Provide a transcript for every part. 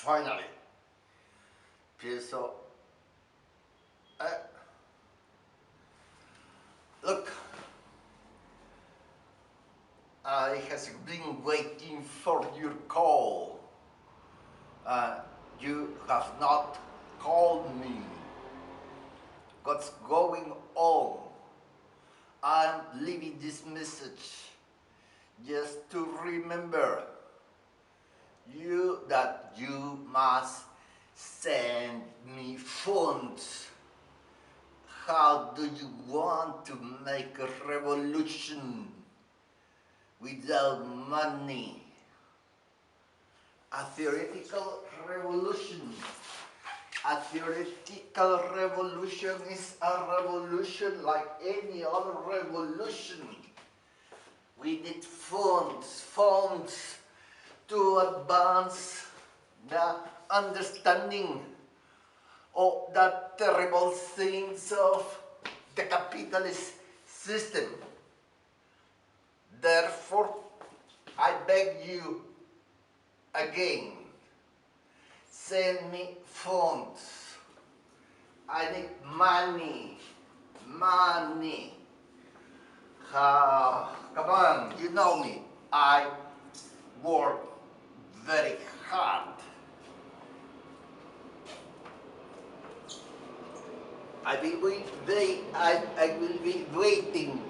finally. So, look, I have been waiting for your call. You have not called me. What's going on? I'm leaving this message just to remember you that you must send me funds. How do you want to make a revolution without money? A theoretical revolution. A theoretical revolution is a revolution like any other revolution. We need funds to advance the understanding of the terrible things of the capitalist system. Therefore, I beg you again, send me funds. I need money. Come on, you know me. I work very hard. I will be waiting.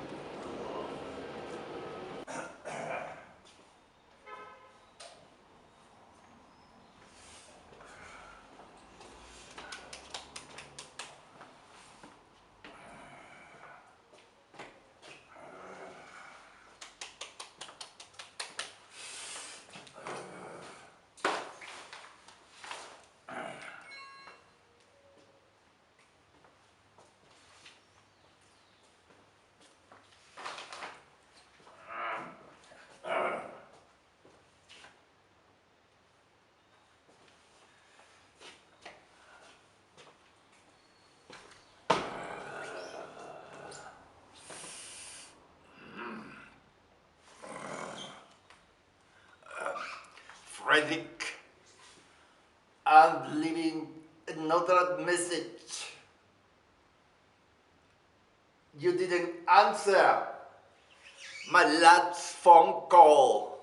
Frederick, I'm leaving another message. You didn't answer my last phone call.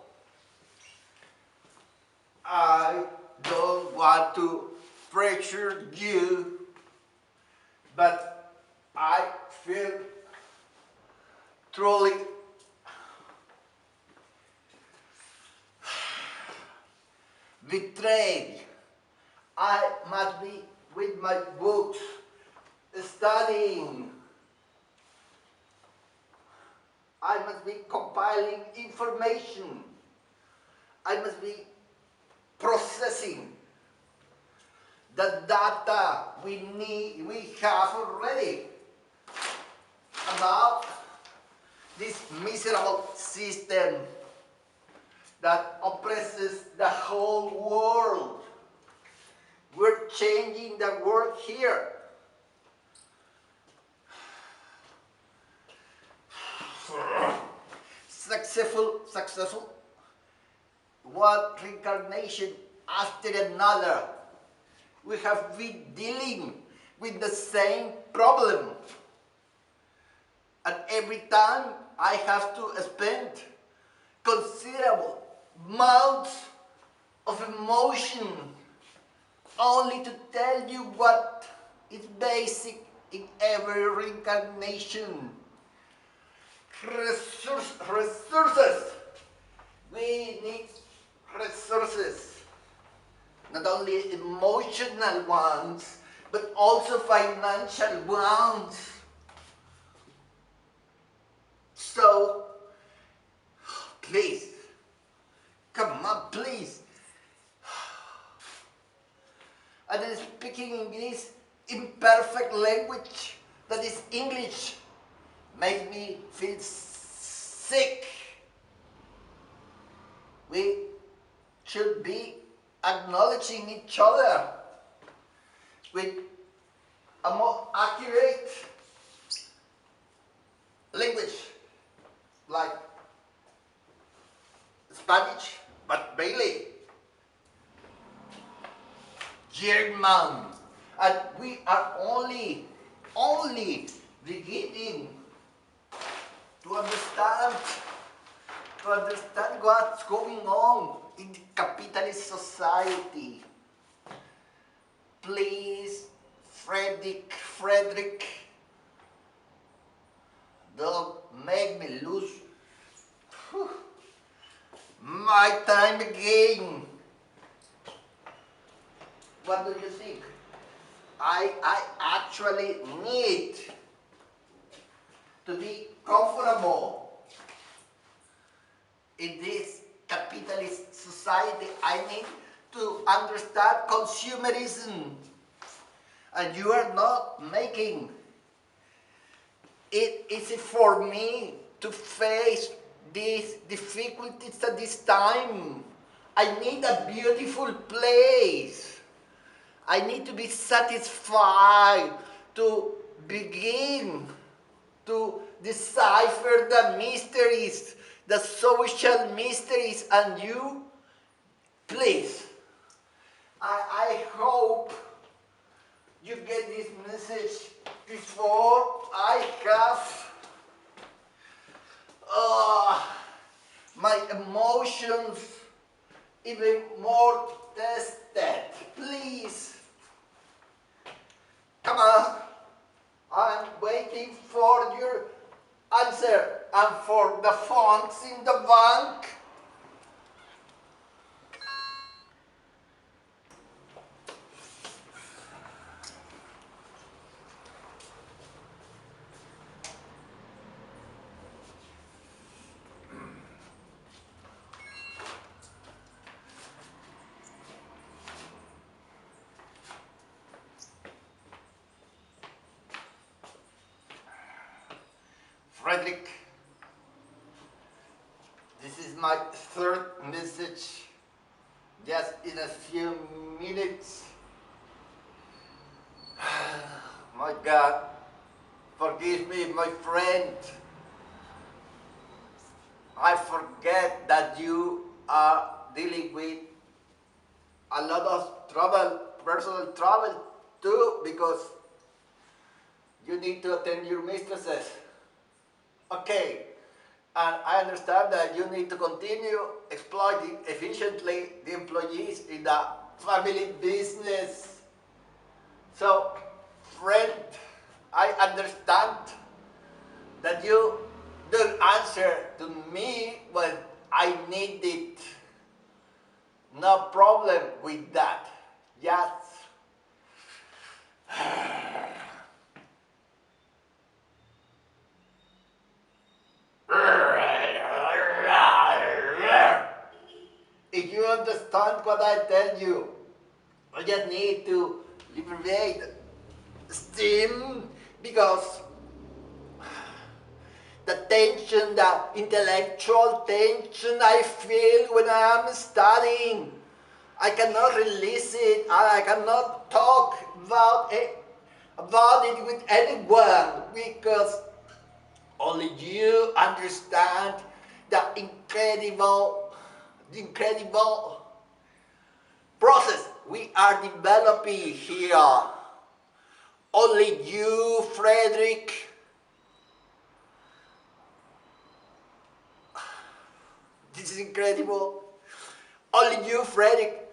I don't want to pressure you, but I feel truly betrayed. I must be with my books, studying. I must be compiling information. I must be processing the data we have already about this miserable system that oppresses the whole world. We're changing the world here. Successful, one reincarnation after another. We have been dealing with the same problem. And every time I have to spend considerable amounts of emotion only to tell you what is basic in every reincarnation. Resources. We need resources. Not only emotional ones, but also financial ones. So, please, come on, please. And then speaking in this imperfect language that is English makes me feel sick. We should be acknowledging each other with a more accurate language like Spanish, but mainly German, and we are only beginning to understand what's going on in the capitalist society. Please, Frederick, don't make me lose my time again. What do you think? I actually need to be comfortable in this capitalist society. I need to understand consumerism, and you are not making it easy for me to face these difficulties at this time. I need a beautiful place. I need to be satisfied to begin to decipher the mysteries, the social mysteries, and you, please, I hope you get this message before I have my emotions even more tested. Please, come on, I'm waiting for your answer and for the funds in the bank. Frederick, this is my third message just in a few minutes. My God, forgive me, my friend. I forget that you are dealing with a lot of trouble, personal trouble too, because you need to attend your mistresses. Okay, and I understand that you need to continue exploiting efficiently the employees in the family business. So, friend, I understand that you don't answer to me when I need it. No problem with that. Yes. If you understand what I tell you, I just need to liberate steam, because the tension, the intellectual tension I feel when I am studying, I cannot release it. I cannot talk about it with anyone, because only you understand the incredible process we are developing here. Only you, Frederick, this is incredible. Only you, Frederick,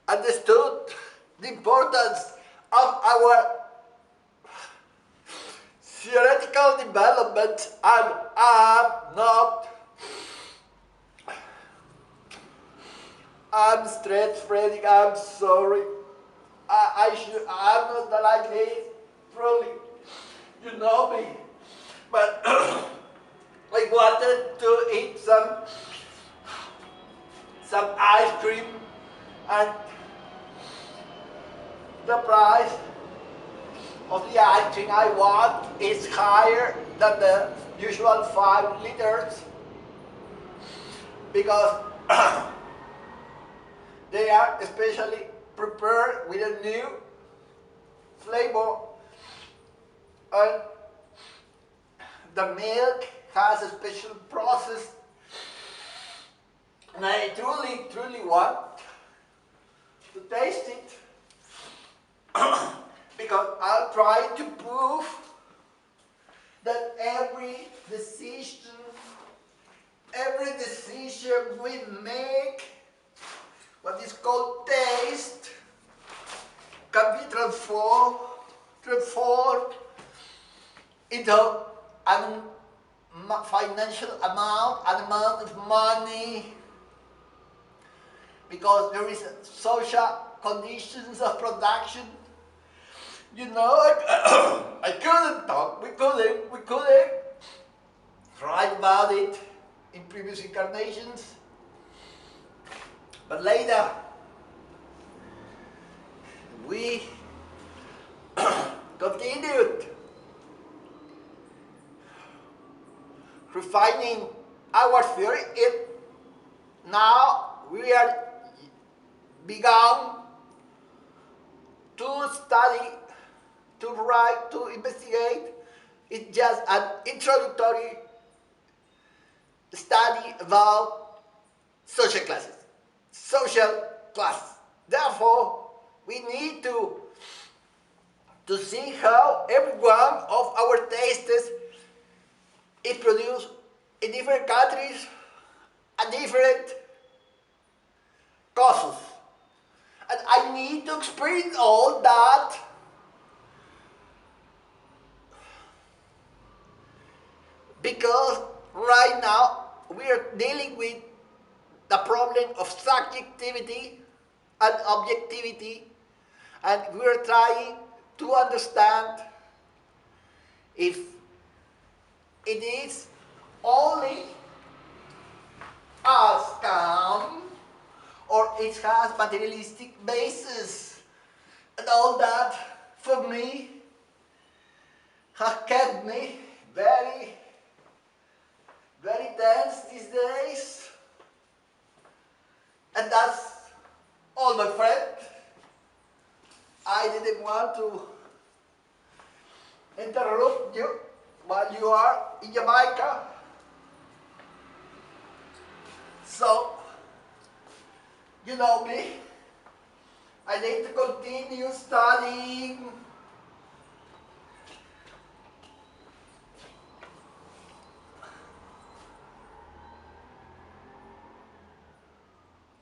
understood the importance of our theoretical development, and I'm stressed, Frederick, I'm sorry. I'm not like this, truly. You know me. But I wanted to eat some ice cream, and the price of the ice cream I want is higher than the usual 5 liters, because they are especially prepared with a new flavor, and the milk has a special process, and I truly want to taste it because I'll try to prove that every decision we make, what is called taste, can be transformed into an financial amount, an amount of money, because there is social conditions of production. You know, I couldn't talk, we couldn't write about it in previous incarnations, but later we continued refining our theory. Now we are begun to study, to write, to investigate. It's just an introductory study about social classes, Therefore, we need to see how every one of our tastes is produced in different countries at different causes. And I need to explain all that because right now we are dealing with the problem of subjectivity and objectivity, and we are trying to understand if it is only a scam or it has materialistic basis. And all that, for me, has kept me very, very tense these days. And that's all, my friend. I didn't want to interrupt you while you are in Jamaica. So, you know me, I need to continue studying.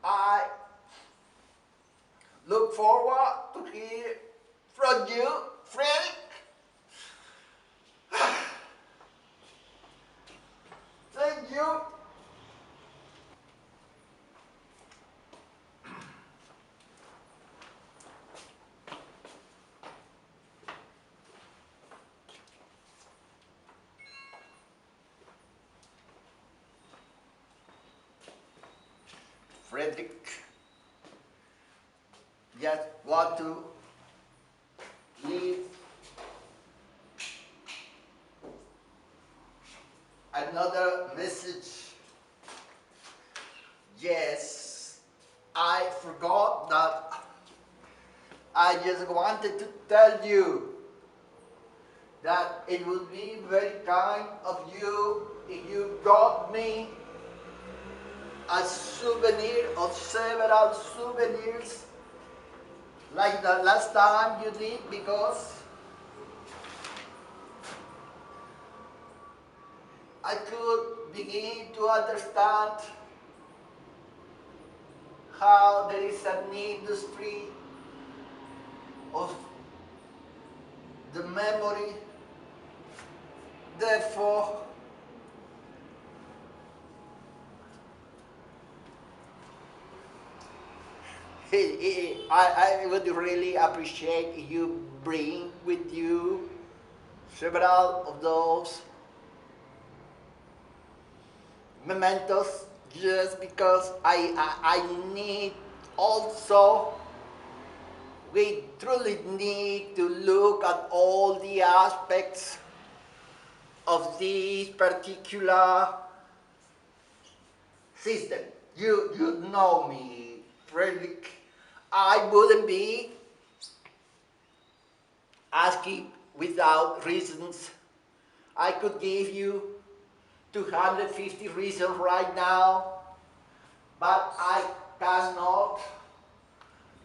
I look forward to hear from you, Frank. Thank you. Frederick, just want to leave another message. Yes, I forgot that I just wanted to tell you that it would be very kind of you if you brought me a souvenir of several souvenirs like the last time you did, because I could begin to understand how there is an industry of the memory. Therefore, I would really appreciate if you bring with you several of those mementos, just because I need also, we truly need to look at all the aspects of this particular system. You know me, Frederick. I wouldn't be asking without reasons. I could give you 250 reasons right now, but I cannot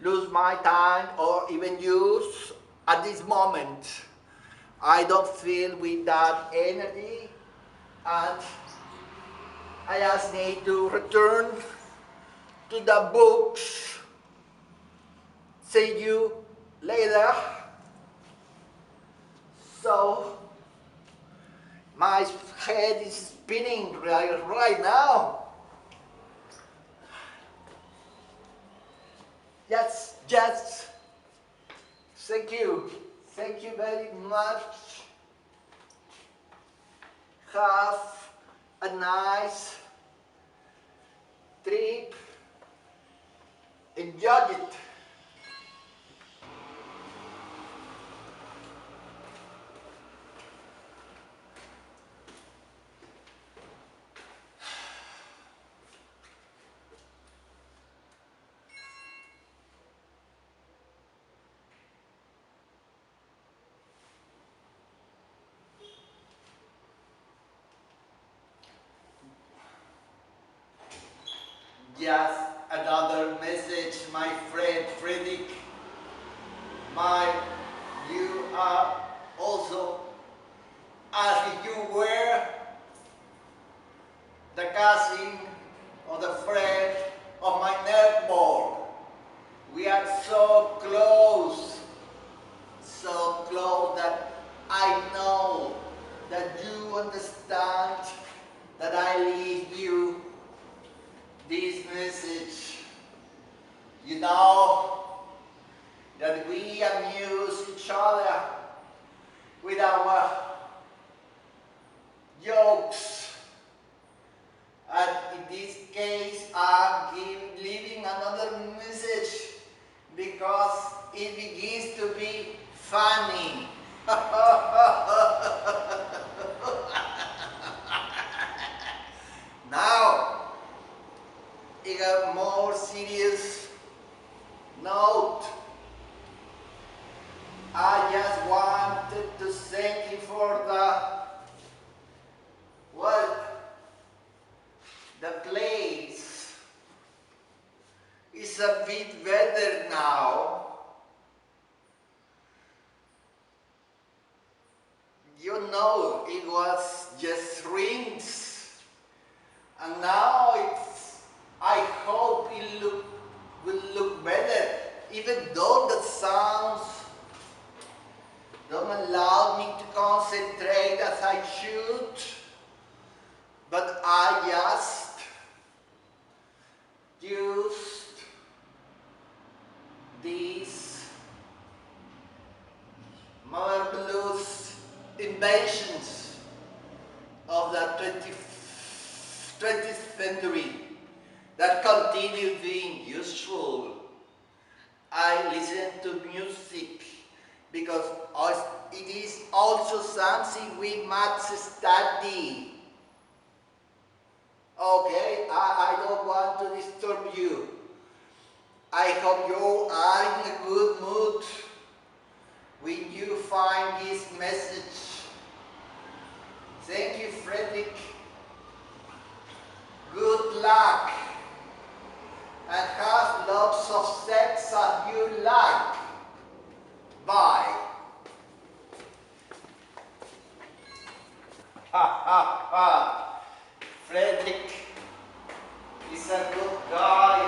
lose my time or even yours at this moment. I don't feel with that energy, and I just need to return to the books. See you later. So my head is spinning right now. Yes. Thank you. Thank you very much. Have a nice trip. Enjoy it. Just another message, my friend Frederick. You are also, as if you were the cousin or the friend of my neighbor. We are so close that I know that you understand that I leave you this message. You know that we amuse each other with our jokes. And in this case, I'm leaving another message because it begins to be funny. Now, in a more serious note, I just wanted to thank you for the place is a bit better now. You know, it was just rings, and now I hope it will look better, even though the sounds don't allow me to concentrate as I should, but I just used these marvelous inventions of the 20th century that continue being useful. I listen to music because it is also something we must study. Okay, I don't want to disturb you. I hope you are in a good mood when you find this message. Thank you, Frederick. Good luck, and have lots of sex as you like. Bye. Ha ha ha. Frederick is a good guy,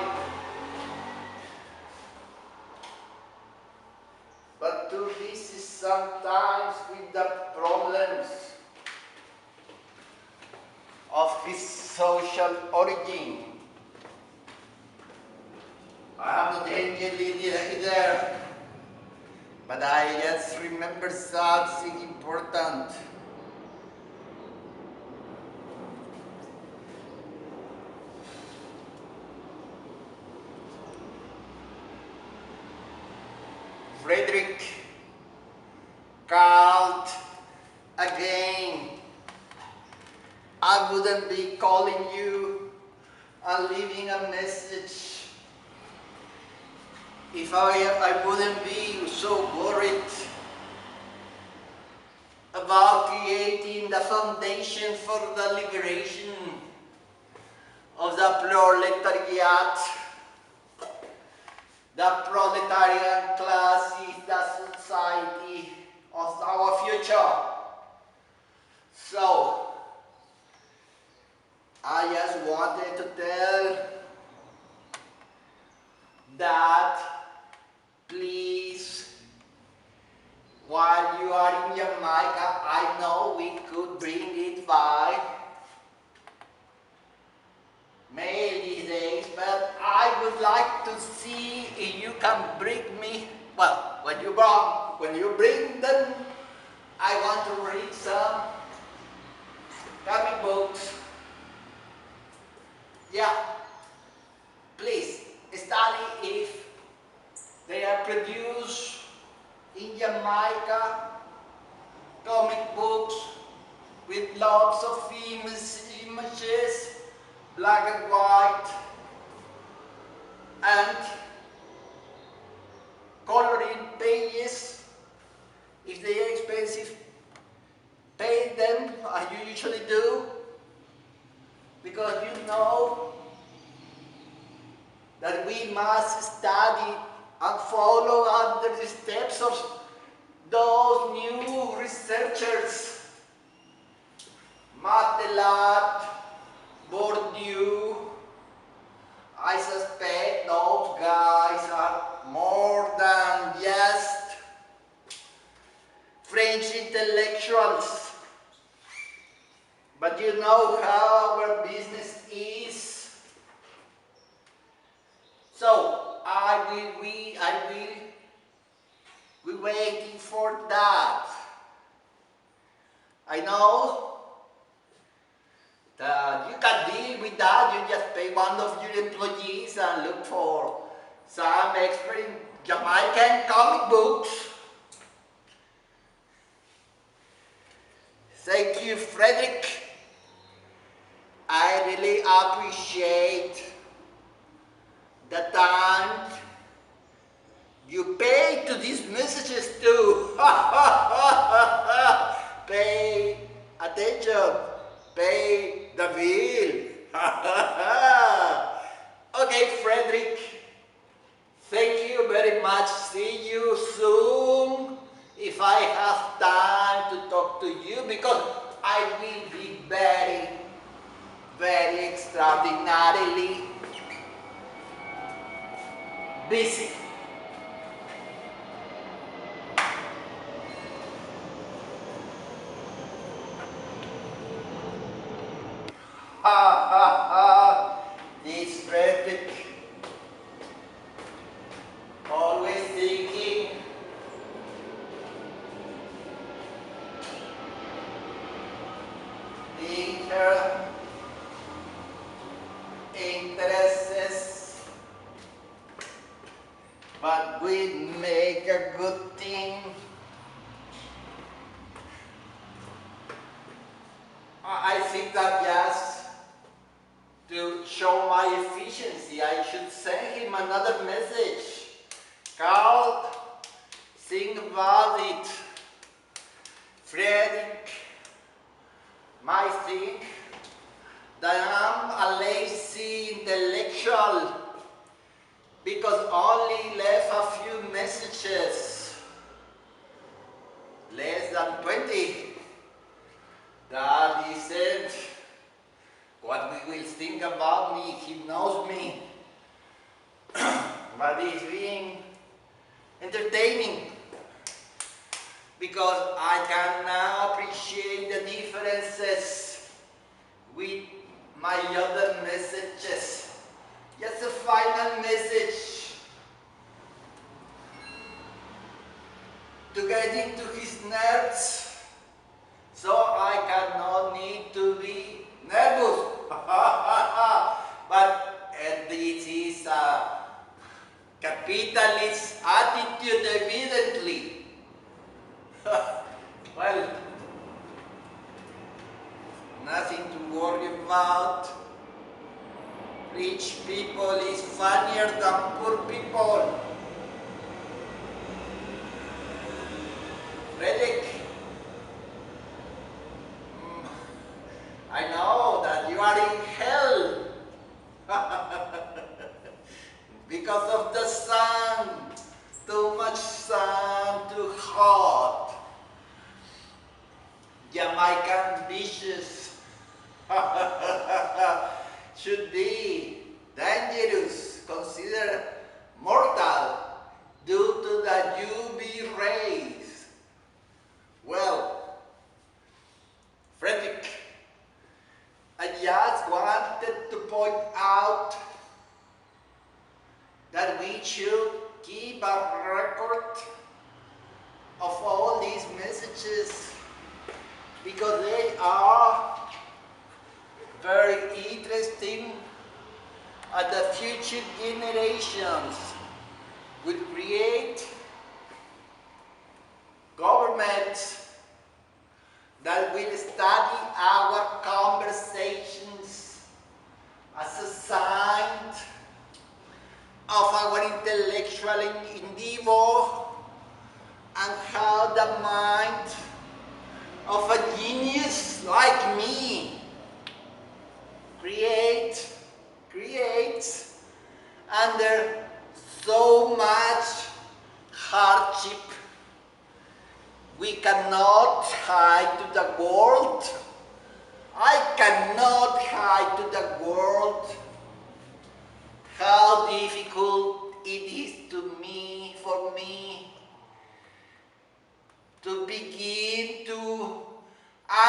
but too busy sometimes with the problems of his social origin. I am not angel either, but I just remember something important. Frederick, Karl, again, I wouldn't be calling you and leaving a message if I wouldn't be so worried about creating the foundation for the liberation of the proletariat, The proletarian class is the society of our future. So, I just wanted to tell that please, while you are in Jamaica, I know we could bring it by mail these days, but I would like to see if you can bring me, well, when you bring them, I want to read some comic books. Yeah, please study if they are produced in Jamaica, comic books with lots of images, black and white, and coloring pages. If they are expensive, pay them as you usually do, because you know that we must study and follow under the steps of those new researchers. Matelat, Bourdieu, I suspect those guys are more than just French intellectuals. But you know how our business is. So I will be waiting for that. I know that you can deal with that. You just pay one of your employees and look for some expert in Jamaican comic books. Thank you, Frederick. I really appreciate the time you pay to these messages too. Pay attention. Pay the bill. Okay, Frederick. Thank you very much. See you soon. If I have time to talk to you, because I will be very, very extraordinarily busy. Ha ha ha! This Frederick, always thinking interests, but we make a good thing. I think that just to show my efficiency, I should send him another message. Karl, think about it. Frederick might think that I'm a lazy intellectual because only left a few messages, less than 20. That isn't what we will think about me. He knows me. But it's being entertaining because I can now appreciate the differences with my other messages. Just a final message to get into his nerves, so I cannot need to be nervous. But this is a capitalist attitude, evidently. Well, nothing to worry about. Rich people is funnier than poor people. Frederick, I know that you are in hell because of the sun much sun, too hot. Jamaican beaches should be dangerous, considered mortal due to the UV rays. Well, Frederick, I just wanted to point out that we should keep a record of all these messages because they are very interesting, and the future generations will create governments that will study our conversations as a sign of our intellectual endeavor and how the mind of a genius like me creates under so much hardship. We cannot hide to the world. I cannot hide to the world how difficult it is for me to begin to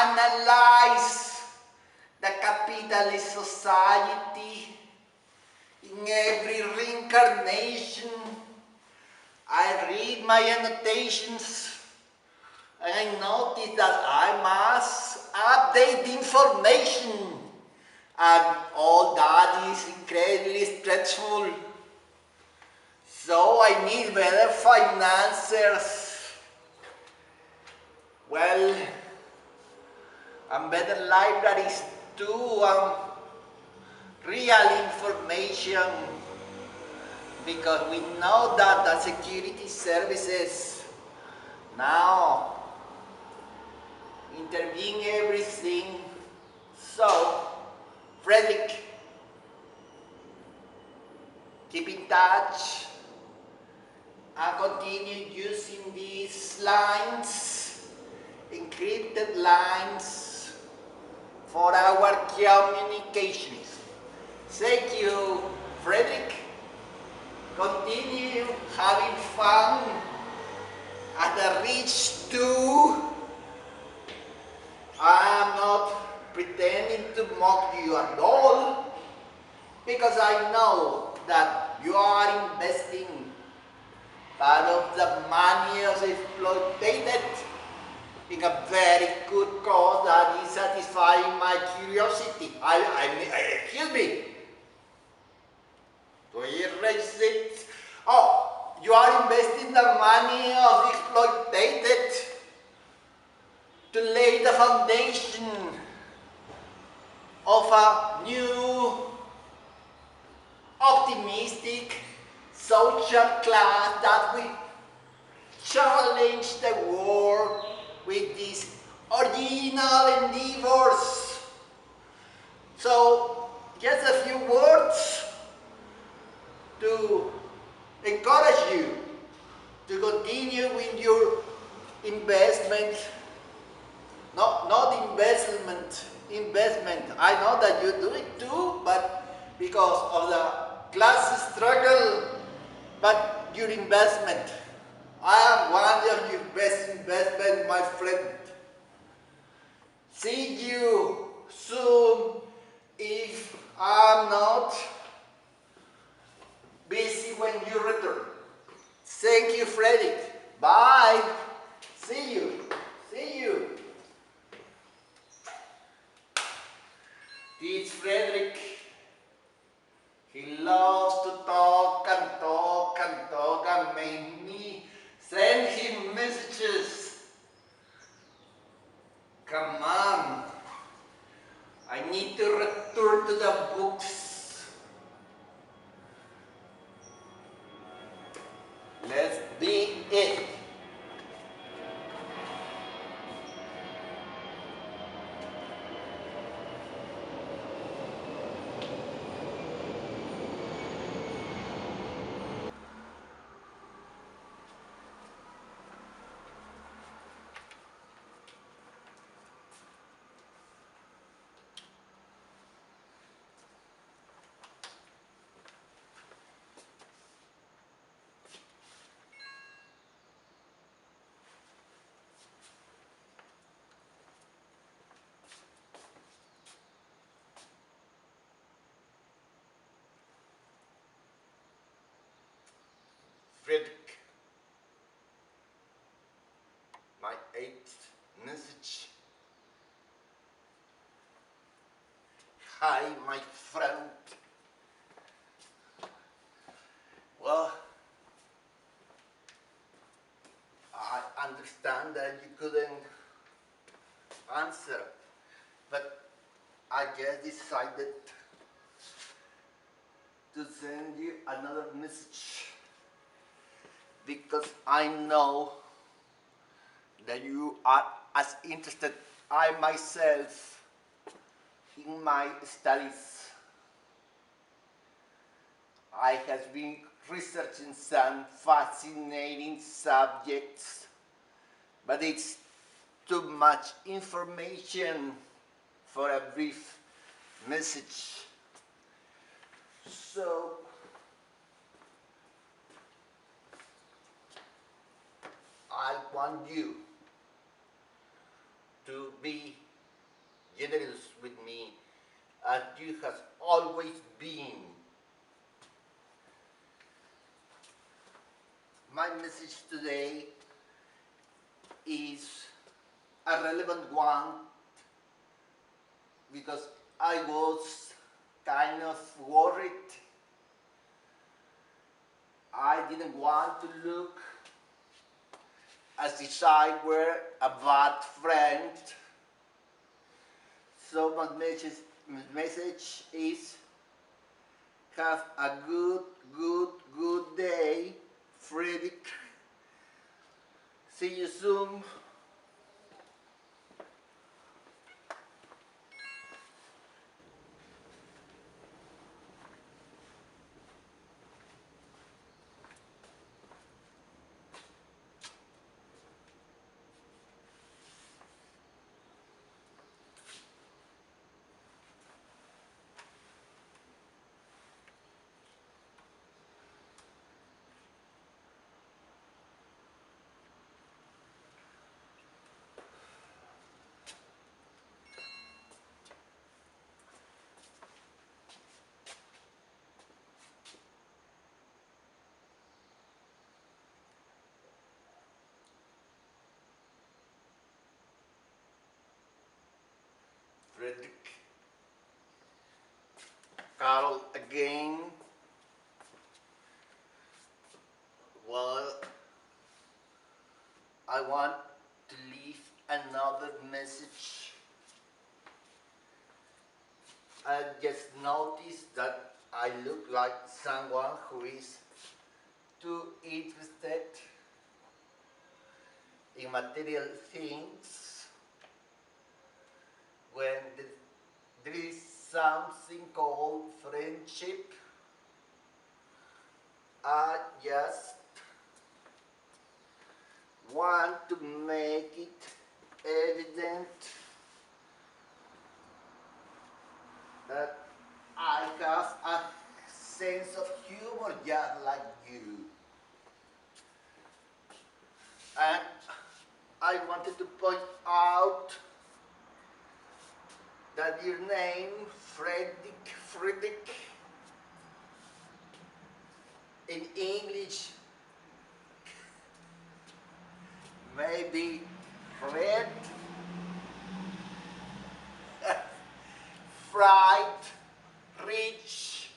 analyze the capitalist society. In every reincarnation, I read my annotations and I notice that I must update the information, and all that is incredibly stressful. So I need better financiers, well, and better libraries too, real information, because we know that the security services now intervene everything. So, Frederick, keep in touch and continue using these lines, encrypted lines, for our communications. Thank you, Frederick. Continue having fun at the reach too. I am not pretending to mock you at all, because I know that you are investing part of the money of the exploited in a very good cause that is satisfying my curiosity. Excuse me. To erase it. Oh, you are investing the money of the exploited to lay the foundation of a new, optimistic social class that will challenge the world with these original endeavors. So, just a few words to encourage you to continue with your investment. Not investment. I know that you do it too, but because of the class struggle, but your investment. I am one of your best investment, my friend. See you soon if I'm not busy when you return. Thank you, Freddy. Bye. See you. See you. This Frederick, he loves to talk and talk and talk and make me send him messages. Come on. I need to return to the books. Let's be it. Hi, my friend. Well, I understand that you couldn't answer, but I just decided to send you another message because I know that you are as interested I myself in my studies. I have been researching some fascinating subjects, but it's too much information for a brief message. So I want you to be generous with me as you have always been. My message today is a relevant one because I was kind of worried. I didn't want to look as if I were a bad friend. So my message is have a good day, Frederick. See you soon. Frederick. Karl again. Well, I want to leave another message. I just noticed that I look like someone who is too interested in material things when there is something called friendship. I just want to make it evident that I have a sense of humor just like you. And I wanted to point out that your name, Frederick, in English may be red, fried, rich,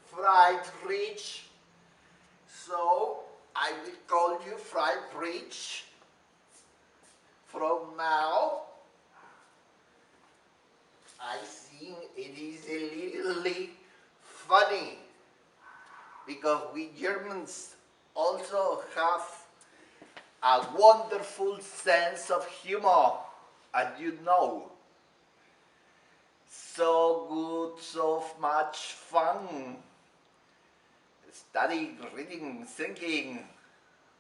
fried, rich. So I will call you fried rich from now. I think it is a little funny because we Germans also have a wonderful sense of humor, as you know. So good, so much fun. Studying, reading, thinking,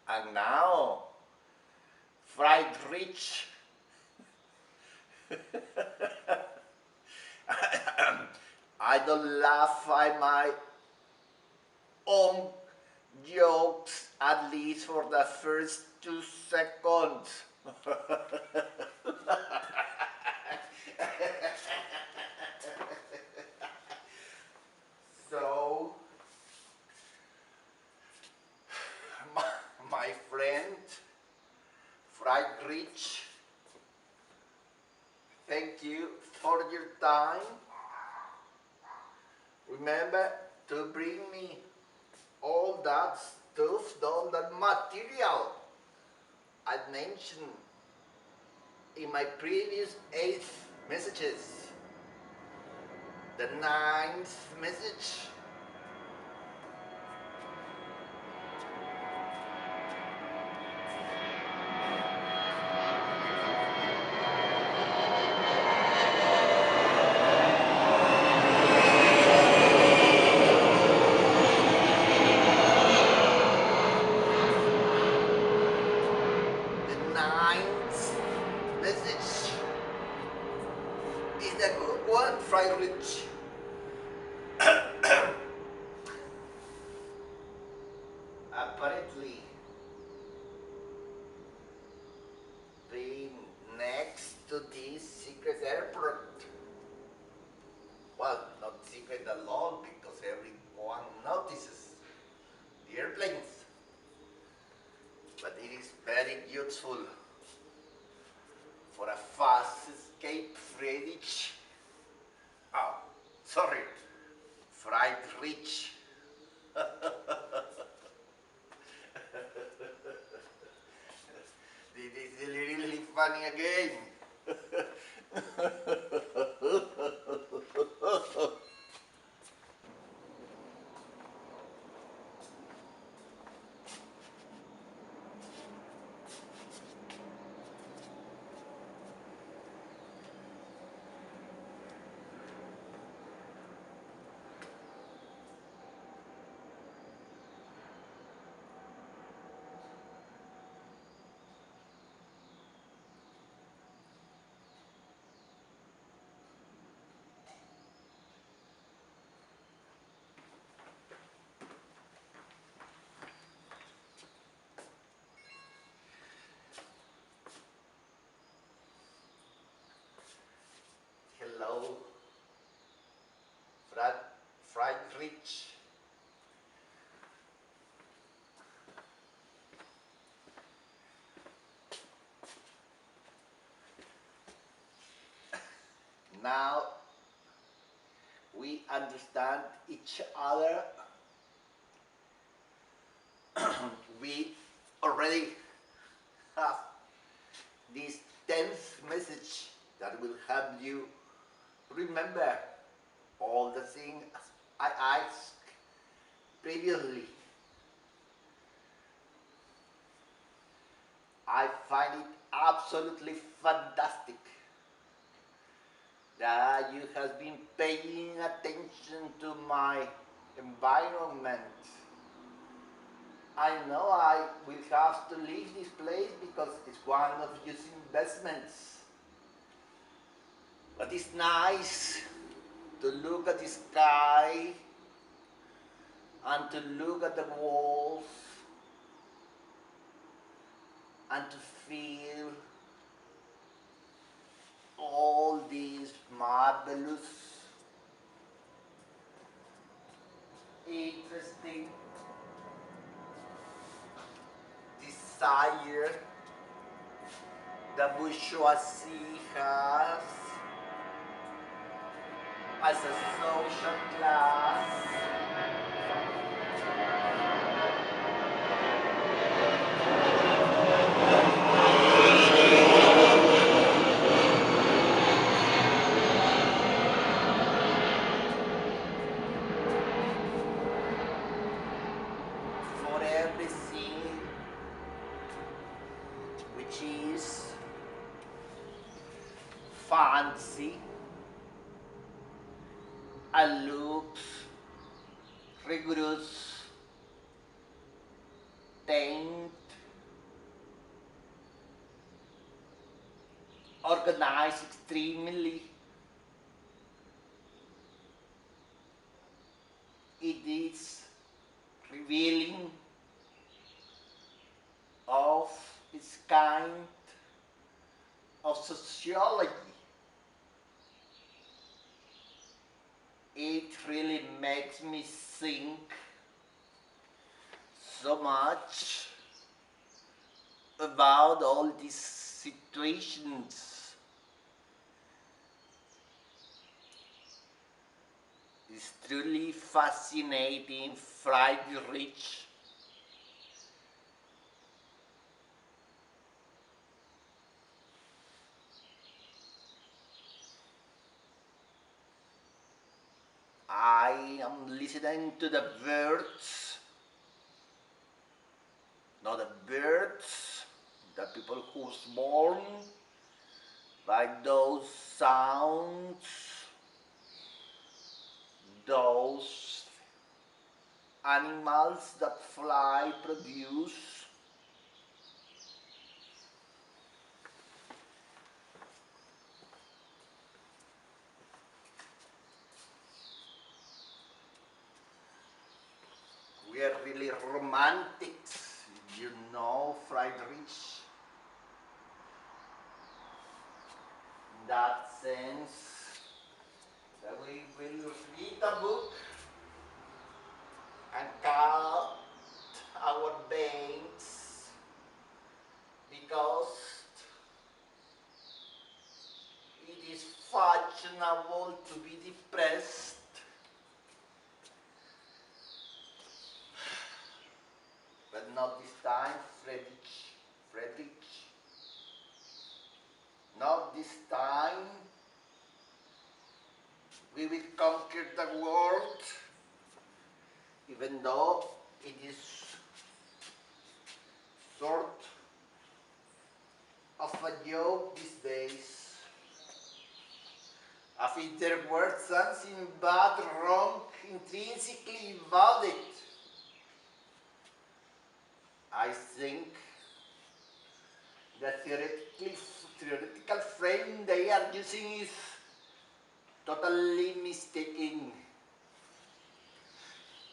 and now fried rich. I don't laugh at my own jokes, at least for the first 2 seconds. So, my friend, Fried Rich, thank you for your time. Remember to bring me all that stuff, all that material I mentioned in my previous 8 messages. The 9th message. The 9th message is the good one, Friedrich. Apparently, being next to this secret airport, well, not secret at all because everyone notices the airplanes, but it is very useful for a fast escape, Friedrich. Oh, sorry, Friedrich. This is really funny again. Hello, Friedrich. Now we understand each other. We already have this 10th message that will help you remember all the things I asked previously. I find it absolutely fantastic that you have been paying attention to my environment. I know I will have to leave this place because it's one of your investments. But it's nice to look at the sky and to look at the walls and to feel all these marvelous, interesting desire the bourgeoisie has as a social class. For everything which is fancy and looks rigorous, tamed, organized extremely. It is revealing of its kind of sociology. It really makes me think so much about all these situations this truly fascinating fried rich. I am listening to the birds, not the birds, the people who's born by those sounds, those animals that fly produce. We are really romantics, you know, Friedrich. In that sense, that we will read a book and cut our veins because it is fashionable to be depressed. But not this time, Friedrich. Friedrich. Not this time. We will conquer the world, even though it is sort of a joke these days. As if there were something bad, wrong, intrinsically about it. I think the theoretical frame they are using is totally mistaken,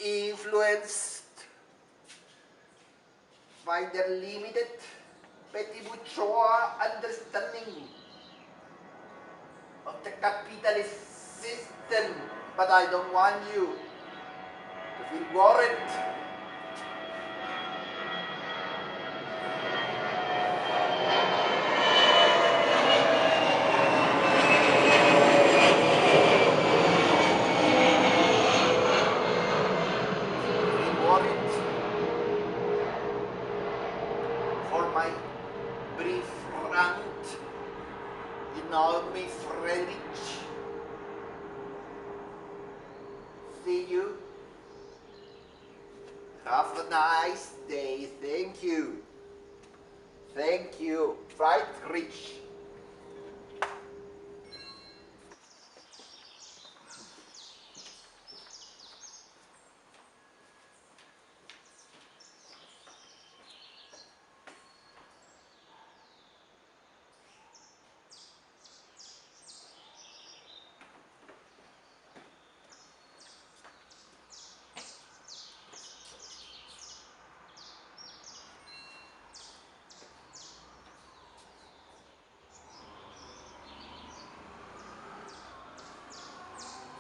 influenced by their limited petit bourgeois understanding of the capitalist system. But I don't want you to feel worried. For my brief rant, you know me, Friedrich. See you. Have a nice day. Thank you. Thank you, Friedrich.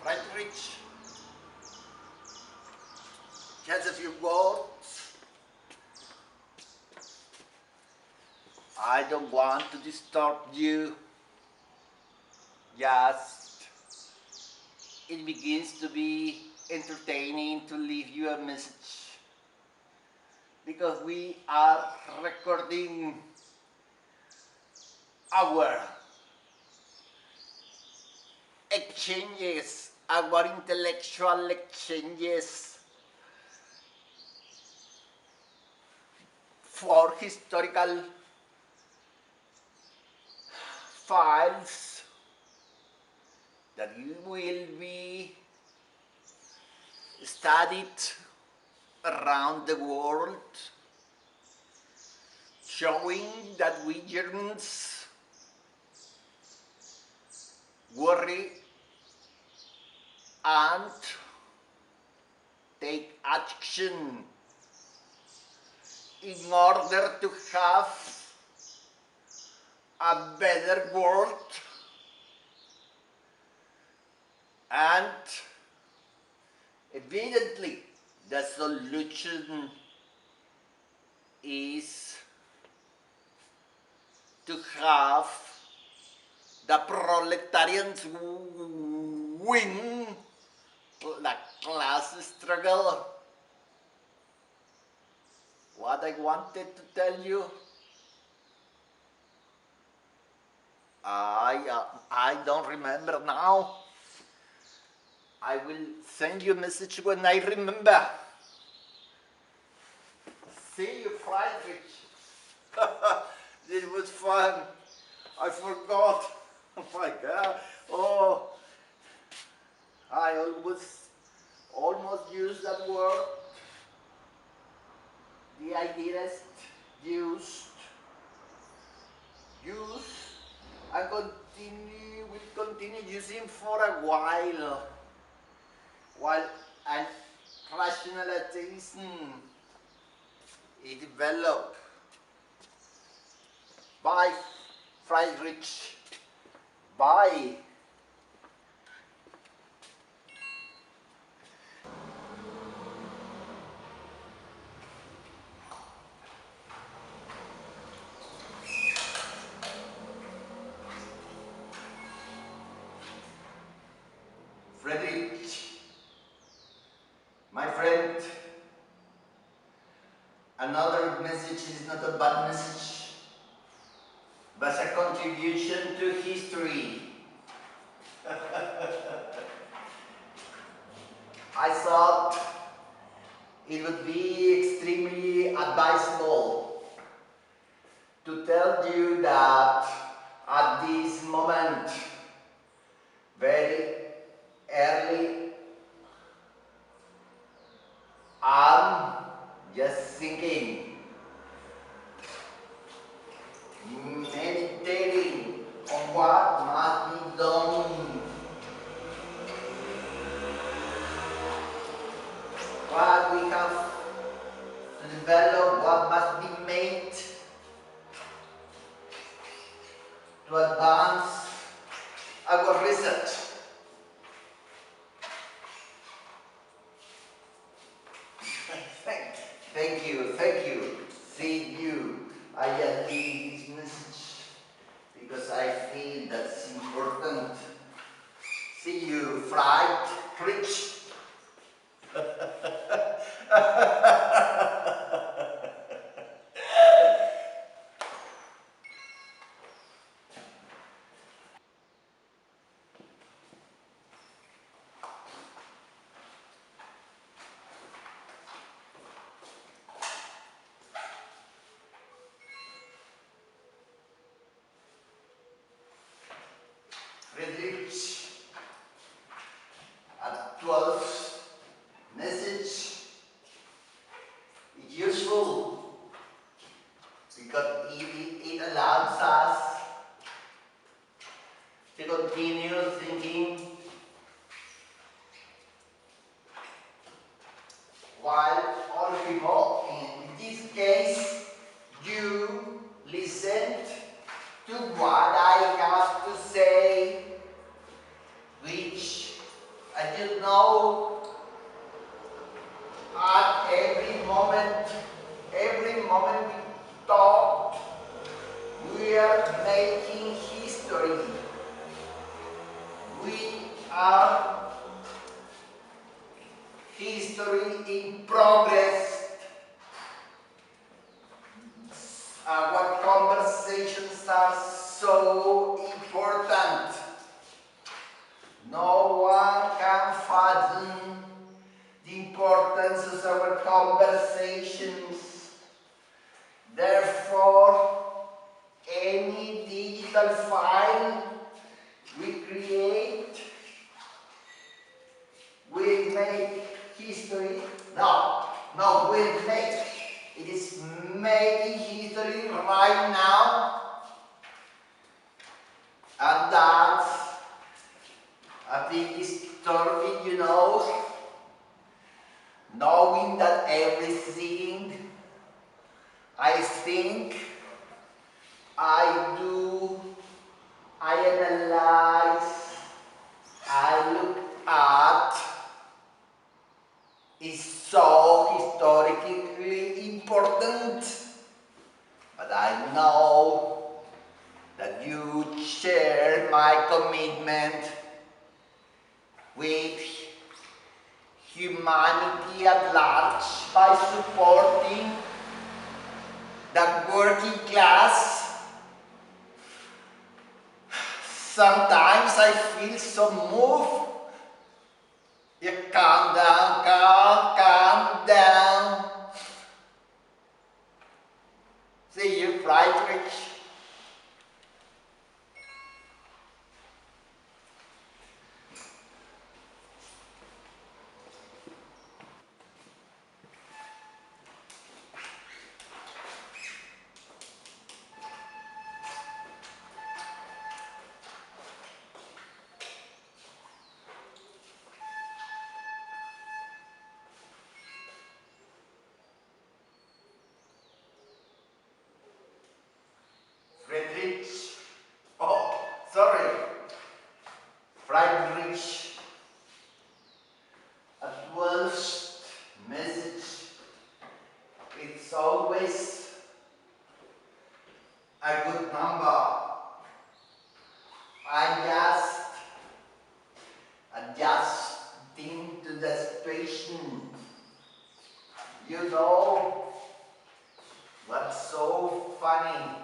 Friedrich, just a few words. I don't want to disturb you. Just, it begins to be entertaining to leave you a message. Because we are recording our exchanges, our intellectual exchanges for historical files that will be studied around the world, showing that we Germans worry and take action in order to have a better world, and evidently the solution is to have the proletarians win the class struggle. What I wanted to tell you, I don't remember now. I will send you a message when I remember. See you, Friedrich. This was fun. I forgot. Oh my God. Oh, I almost used that word. The idealist used, and will continue using for a while an rationalism is developed. Bye, Friedrich. Bye. Friedrich, my friend, another message is not a bad message, but a contribution to history. I thought it would be extremely advisable to tell you that at this moment, very early, I'm just thinking, meditating on what must be done, what we have to develop, what must be made to advance our research. Thank you. See you. I just leave this message because I feel that's important. See you, fried, rich. Friedrich at 12 message is useful because it allows us to continue thinking while all people, in this case, you listen to what I have to say, which I do know at every moment we talk, we are making history. We are history in progress. Our conversations are so important. No one can fathom the importance of our conversations. Therefore, any digital file we create will make history. No, will make. It is making history right now. And that's a bit disturbing, you know, knowing that everything I think, I do, I analyze, I look at is so historically important. But I know that you share my commitment with humanity at large by supporting the working class. Sometimes I feel so moved. You calm down, Karl, calm down. See you, Friedrich. Friedrich. Oh, sorry. Friedrich. At first message, it's always a good number. I just adjusting to the situation. You know what's so funny,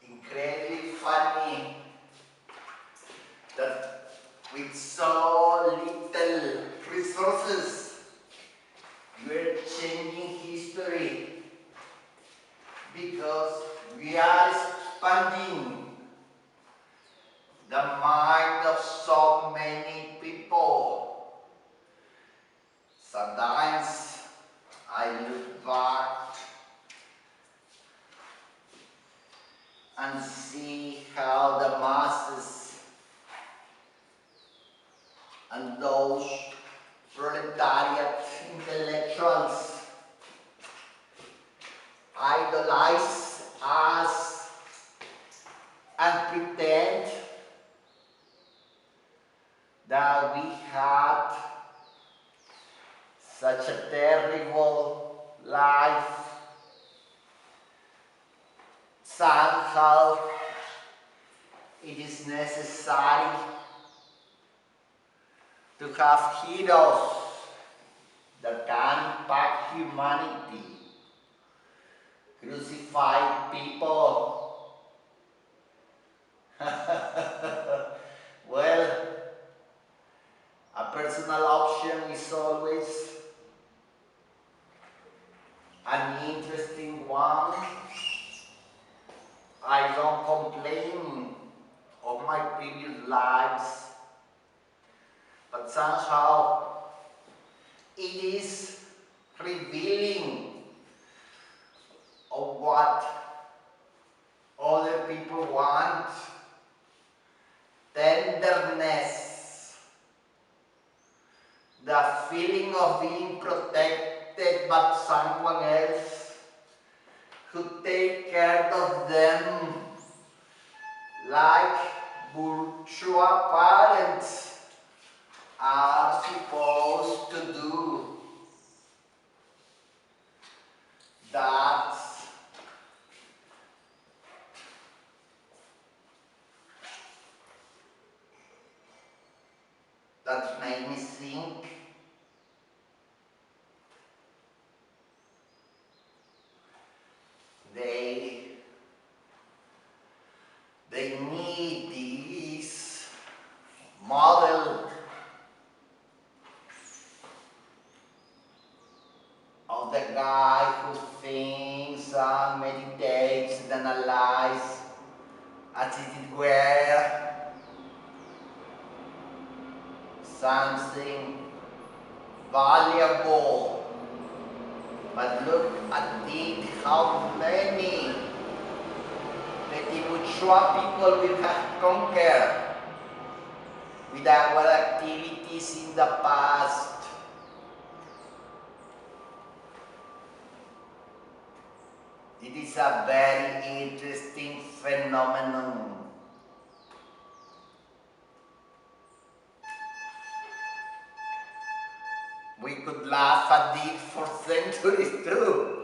incredibly funny, that with so little resources, we're changing history because we are expanding the mind of so many people. Sometimes I look back and see how the masses and those proletariat intellectuals idolize us and pretend that we had such a terrible life. Somehow it is necessary to have heroes that can impact humanity, crucify people. Well, a personal option is always an interesting one. I don't complain of my previous lives, but somehow it is revealing of what other people want. Tenderness, the feeling of being protected by someone else who take care of them like bourgeois parents are supposed to do. That's that made me think they need this model of the guy who thinks and meditates and analyzes as if it were something valuable. But look at it, how many petty bourgeois people we have conquered with our activities in the past. It is a very interesting phenomenon. We could laugh at it for centuries too.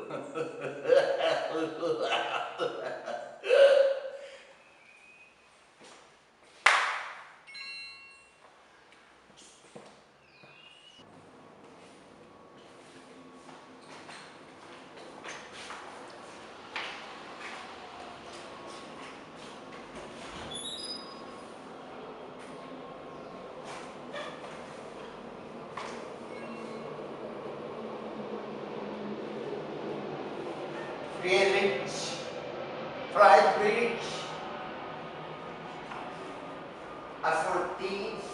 Friedrich, a 14th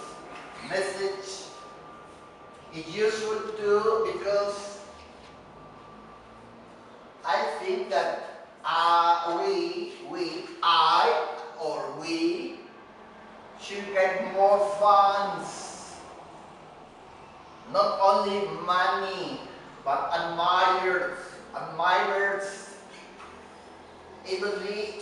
message is useful too because I think that we should get more funds, not only money, but admirers, evenly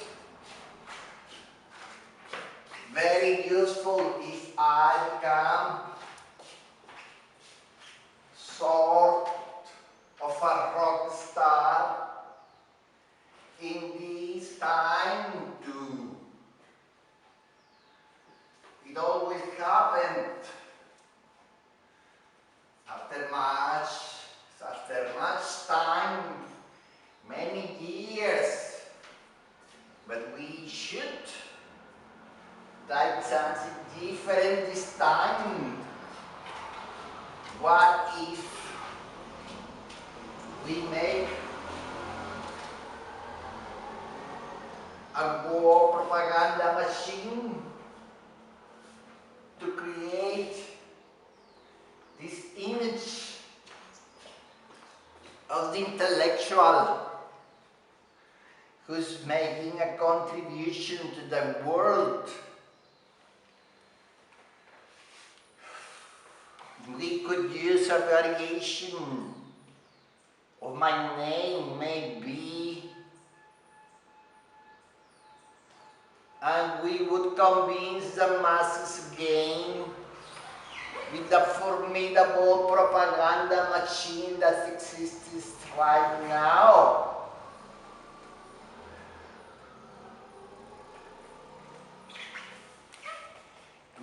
very useful if I become sort of a rock star in this time too. It always happened after much time, many years, but we should try something different this time. What if we make a war propaganda machine to create this image of the intellectual who's making a contribution to the world? We could use a variation of my name, maybe, and we would convince the masses again with the formidable propaganda machine that exists right now.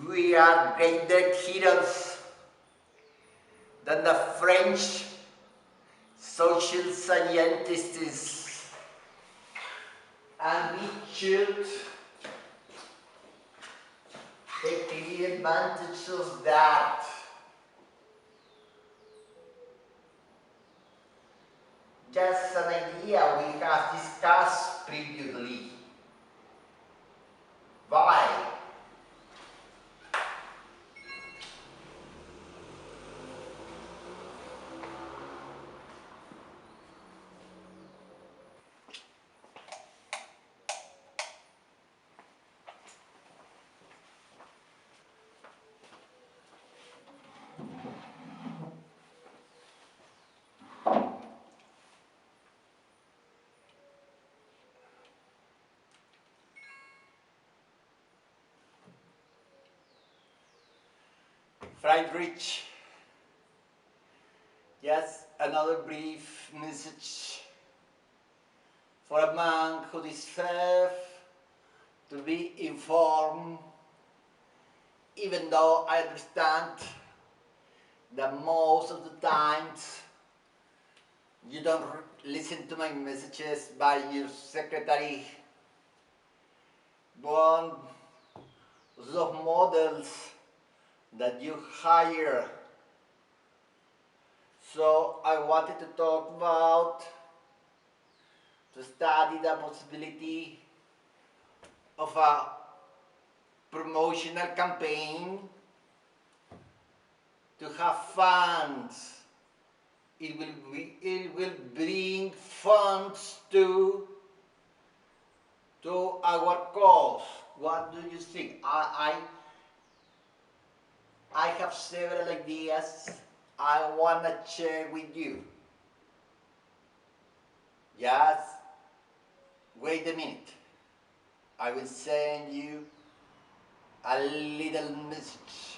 We are greater heroes than the French social scientists, and we should take the advantage of that. Just an idea we have discussed previously. Why? Friedrich, just another brief message for a man who deserves to be informed, even though I understand that most of the times you don't listen to my messages by your secretary. One of those models that you hire. So I wanted to talk about, to study the possibility of a promotional campaign to have funds. It will bring funds to our cause. What do you think? I have several ideas I want to share with you. Just wait a minute. I will send you a little message.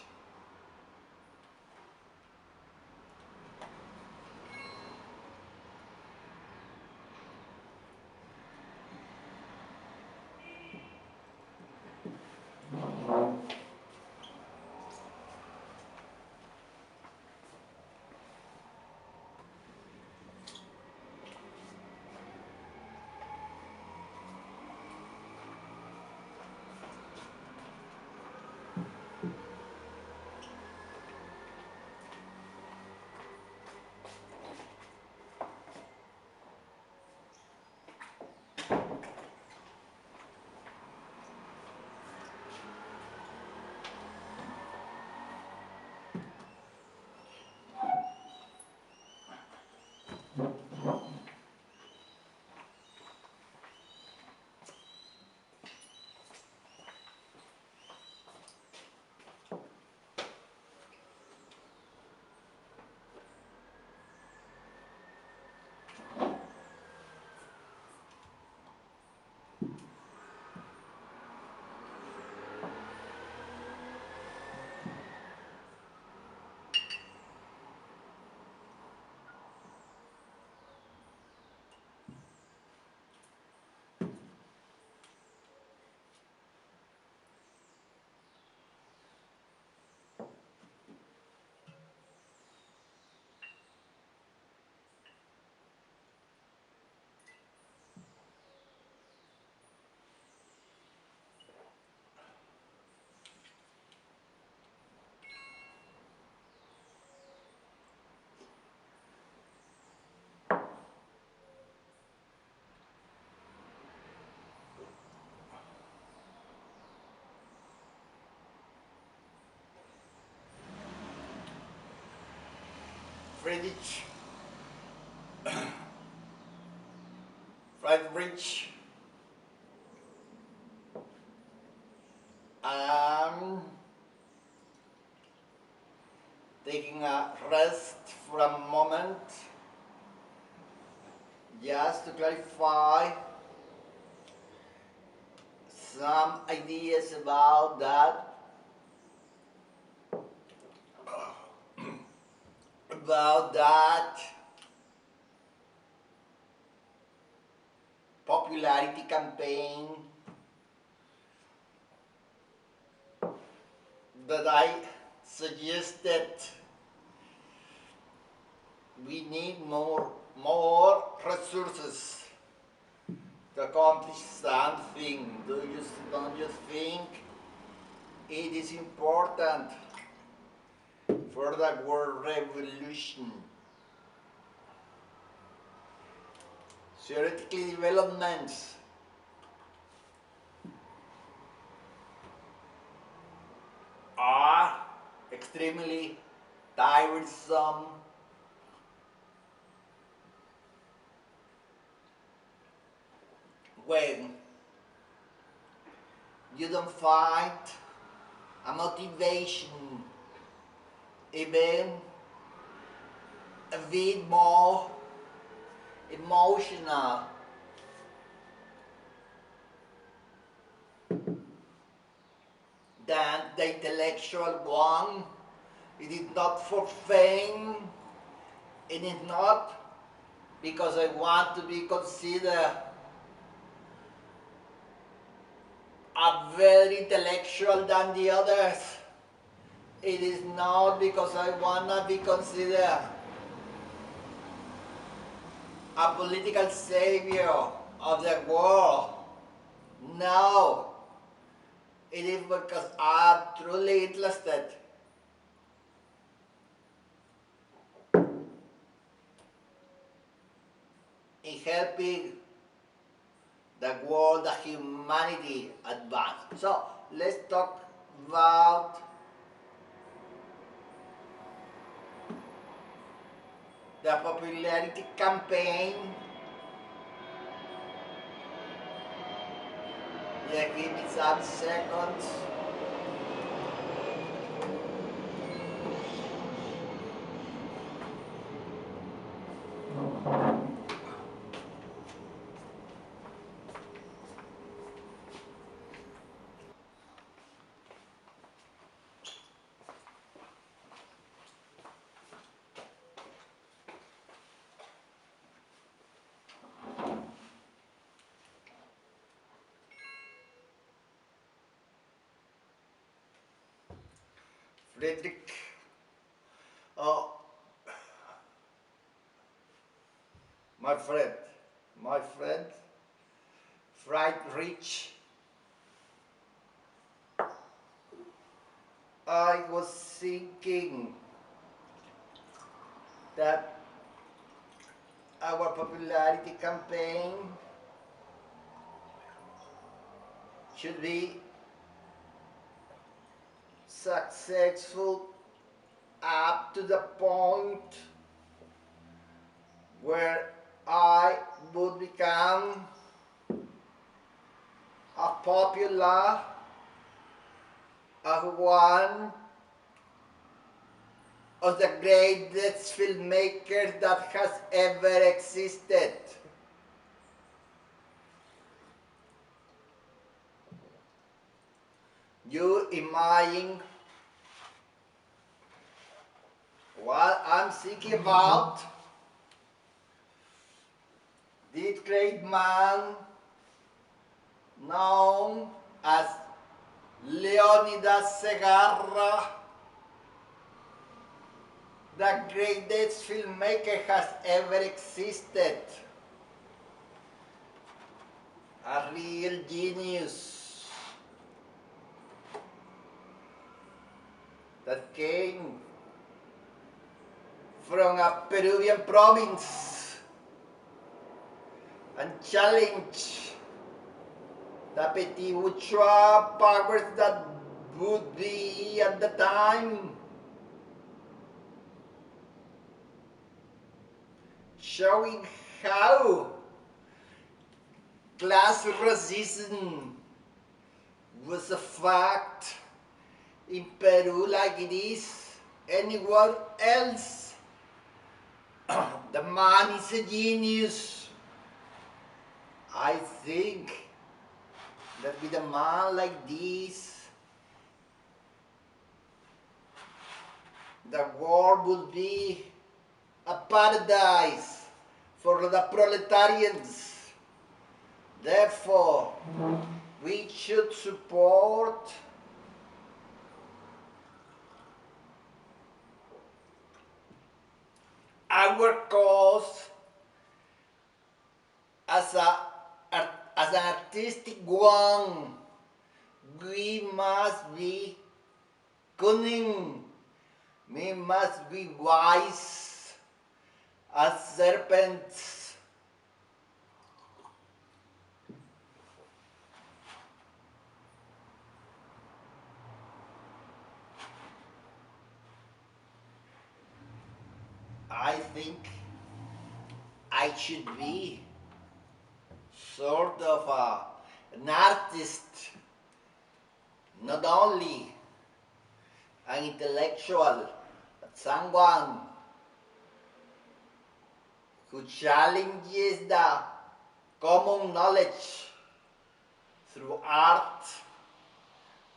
Friedrich Friedrich I'm taking a rest for a moment just to clarify some ideas about that popularity campaign that I suggested we need more resources to accomplish something. Don't you think it is important for the world revolution? Theoretically, developments are extremely tiresome when you don't find a motivation, even a bit more emotional than the intellectual one. It is not for fame, it is not because I want to be considered a very intellectual than the others. It is not because I want to be considered a political savior of the world. No, it is because I'm truly interested in helping the world, the humanity advance. So let's talk about the popularity campaign. Yeah, give me some seconds. Friedrich, oh, my friend, Friedrich, I was thinking that our popularity campaign should be successful up to the point where I would become a popular one of the greatest filmmakers that has ever existed. You imagine what I'm thinking about? This great man known as Leonidas Segarra, the greatest filmmaker has ever existed. A real genius that came from a Peruvian province and challenged the petit bourgeois powers that would be at the time. showing how class racism was a fact in Peru like it is anywhere else. The man is a genius. I think that with a man like this, the world will be a paradise for the proletarians. Therefore, we should support our cause as an artistic one. We must be cunning. We must be wise as serpents. I think I should be sort of an artist, not only an intellectual, but someone who challenges the common knowledge through art.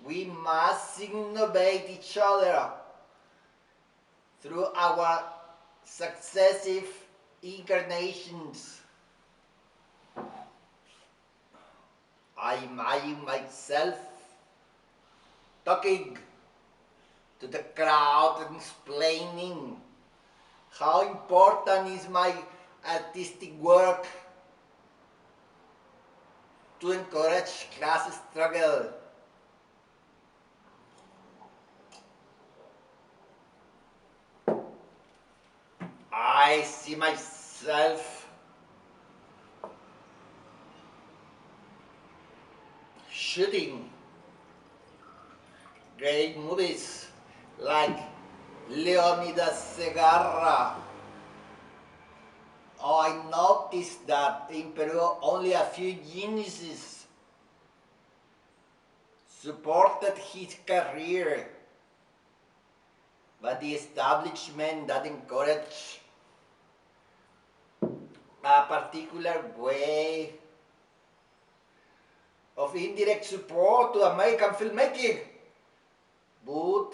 We must innovate each other through our successive incarnations. I imagine myself talking to the crowd and explaining how important is my artistic work to encourage class struggle. I see myself shooting great movies like Leonidas Segarra. Oh, I noticed that in Peru only a few geniuses supported his career, but the establishment that encouraged a particular way of indirect support to American filmmaking would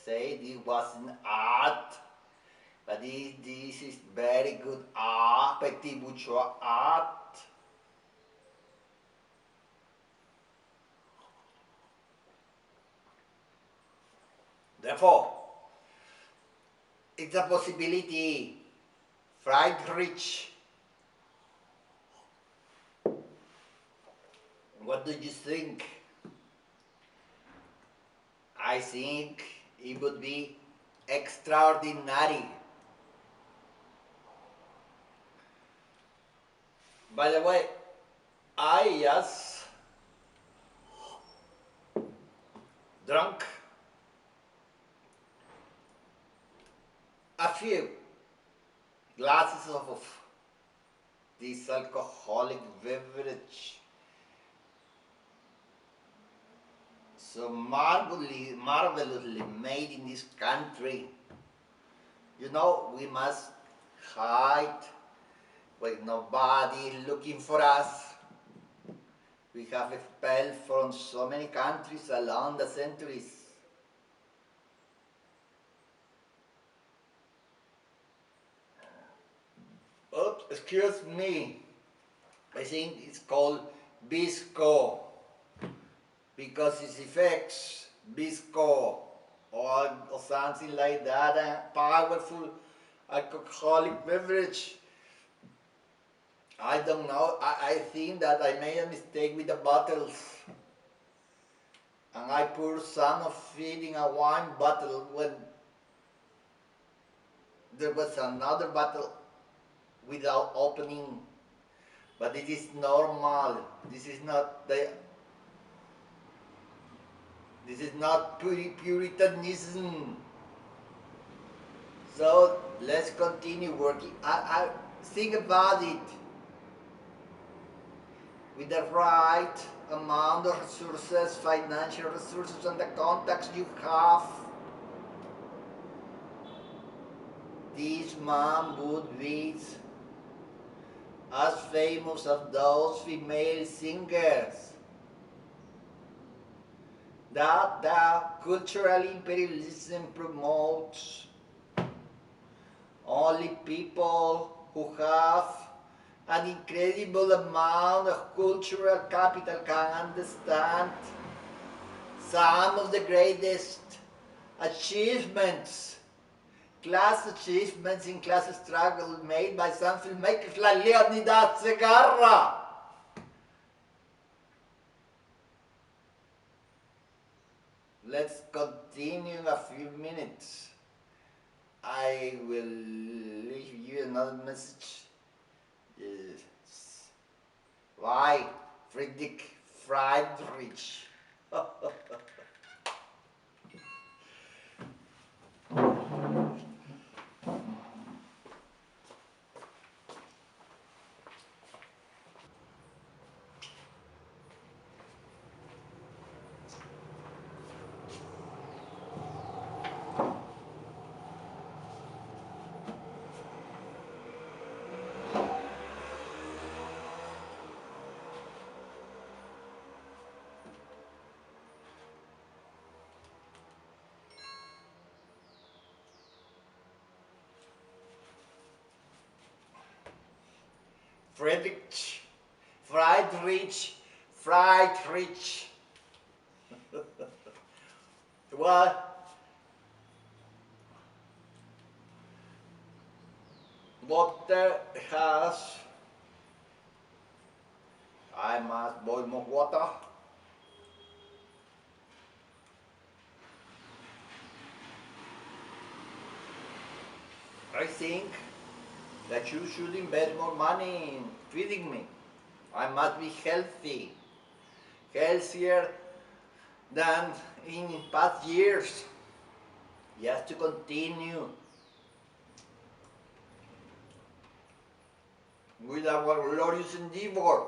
say it wasn't art, but this is very good art, petit bourgeois art. Therefore, it's a possibility. Friedrich, what do you think? I think it would be extraordinary. By the way, I just drank a few glasses of this alcoholic beverage. So marvelously made in this country. You know, we must hide with nobody looking for us. We have expelled from so many countries along the centuries. Oops, excuse me. I think it's called Bisco because its effects, Bisco or something like that, a powerful alcoholic beverage. I don't know, I think that I made a mistake with the bottles and I poured some of it in a wine bottle when there was another bottle without opening. But it is normal. This is not Puritanism. So let's continue working. I think about it. With the right amount of resources, financial resources, and the contacts you have, this man would be as famous as those female singers. That the cultural imperialism promotes only people who have an incredible amount of cultural capital can understand some of the greatest achievements, class achievements in class struggle made by some filmmakers like Leonidas Segarra. Let's continue in a few minutes. I will leave you another message. Yes. Why? Friedrich. Friedrich. Friedrich. Friedrich. Well, water has, I must boil more water. I think that you should invest more money in feeding me. I must be healthy, healthier than in past years. Just to continue with our glorious endeavor.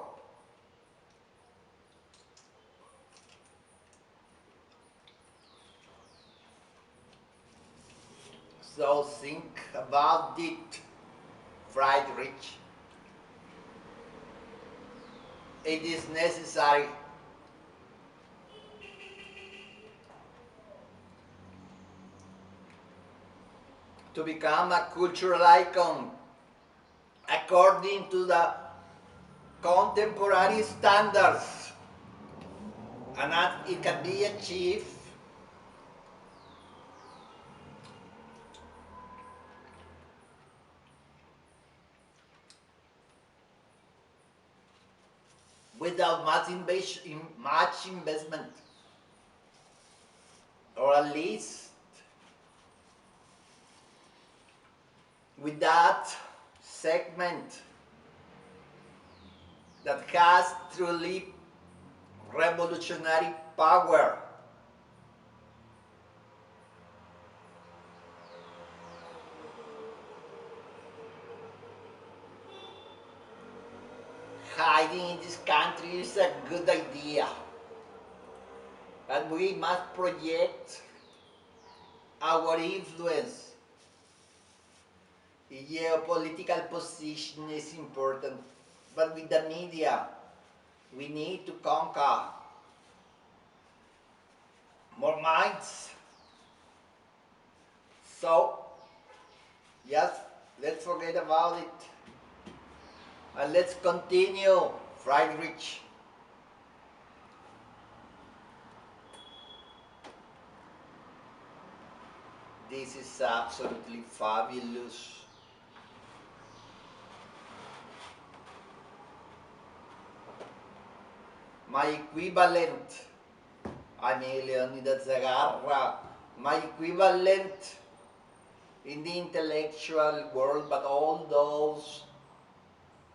So think about it, Friedrich. It is necessary to become a cultural icon according to the contemporary standards, and that it can be achieved without much investment, or at least with that segment that has truly revolutionary power. Hiding in this country is a good idea, but we must project our influence. The geopolitical position is important, but with the media, we need to conquer more minds. So, yes, let's forget about it. And let's continue, Friedrich. This is absolutely fabulous. My equivalent, I'm Leonidas Segarra, my equivalent in the intellectual world, but all those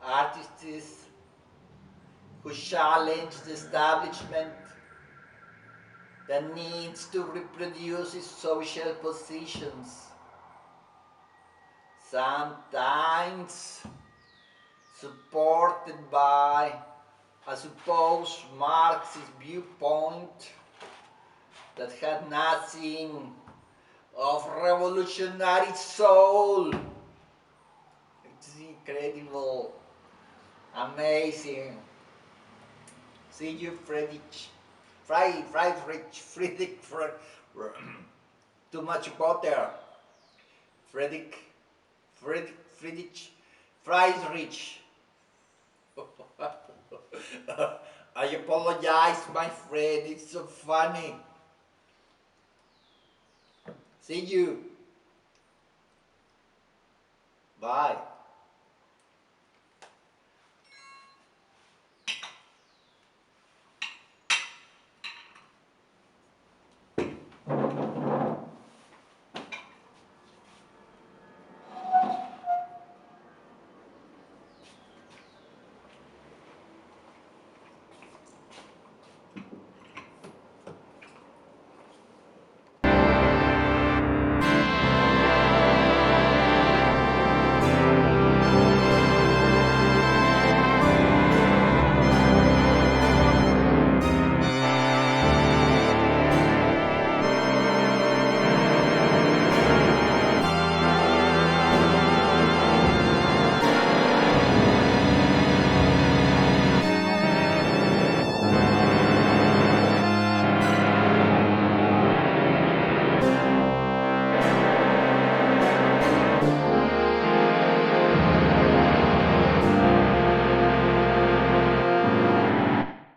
artists who challenge the establishment that needs to reproduce its social positions. sometimes supported by, I suppose, Marx's viewpoint that had nothing of revolutionary soul. It's incredible, amazing. See you, Friedrich, too much butter. Friedrich, Friedrich. I apologize, my friend, it's so funny. See you. Bye.